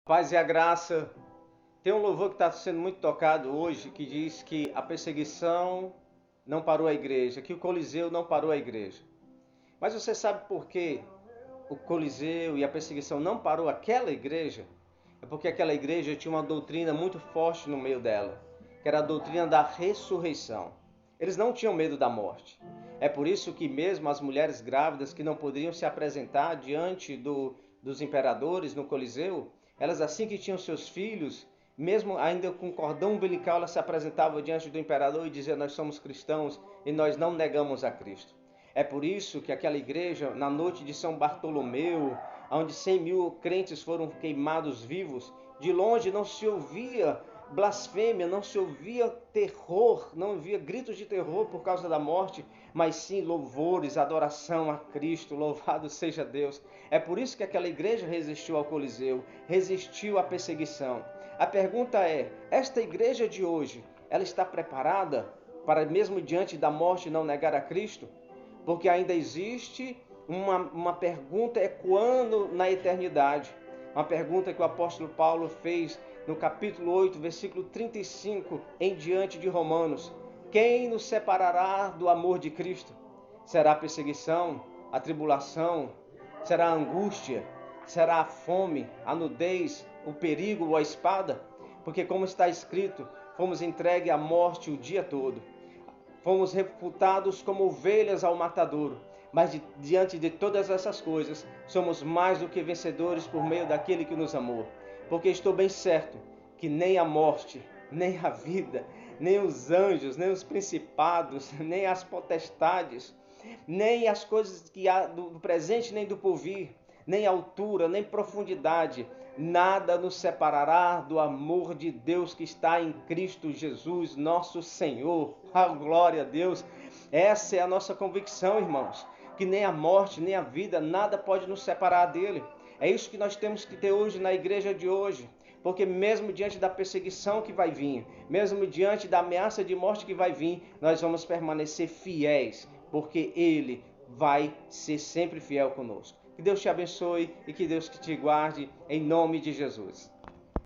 Paz e a graça. Tem um louvor que está sendo muito tocado hoje que diz que a perseguição não parou a igreja, que o Coliseu não parou a igreja. Mas você sabe por que o Coliseu e a perseguição não parou aquela igreja? É porque aquela igreja tinha uma doutrina muito forte no meio dela, que era a doutrina da ressurreição. Eles não tinham medo da morte. É por isso que mesmo as mulheres grávidas que não poderiam se apresentar diante dos imperadores no Coliseu, elas assim que tinham seus filhos, mesmo ainda com cordão umbilical, elas se apresentavam diante do imperador e diziam: nós somos cristãos e nós não negamos a Cristo. É por isso que aquela igreja, na noite de São Bartolomeu, onde 100.000 crentes foram queimados vivos, de longe não se ouvia blasfêmia, não se ouvia terror, não ouvia gritos de terror por causa da morte, mas sim louvores, adoração a Cristo, louvado seja Deus. É por isso que aquela igreja resistiu ao Coliseu, resistiu à perseguição. A pergunta é: esta igreja de hoje, ela está preparada para mesmo diante da morte não negar a Cristo? Porque ainda existe uma pergunta ecoando na eternidade. Uma pergunta que o apóstolo Paulo fez no capítulo 8, versículo 35 em diante de Romanos. Quem nos separará do amor de Cristo? Será a perseguição, a tribulação? Será a angústia? Será a fome, a nudez, o perigo ou a espada? Porque como está escrito, fomos entregues à morte o dia todo. Fomos reputados como ovelhas ao matadouro, mas diante de todas essas coisas, somos mais do que vencedores por meio daquele que nos amou. Porque estou bem certo que nem a morte, nem a vida, nem os anjos, nem os principados, nem as potestades, nem as coisas que há do presente nem do porvir, nem altura, nem profundidade, nada nos separará do amor de Deus que está em Cristo Jesus, nosso Senhor. A glória a Deus. Essa é a nossa convicção, irmãos, que nem a morte, nem a vida, nada pode nos separar dele. É isso que nós temos que ter hoje na igreja de hoje. Porque mesmo diante da perseguição que vai vir, mesmo diante da ameaça de morte que vai vir, nós vamos permanecer fiéis, porque Ele vai ser sempre fiel conosco. Que Deus te abençoe e que Deus te guarde, em nome de Jesus.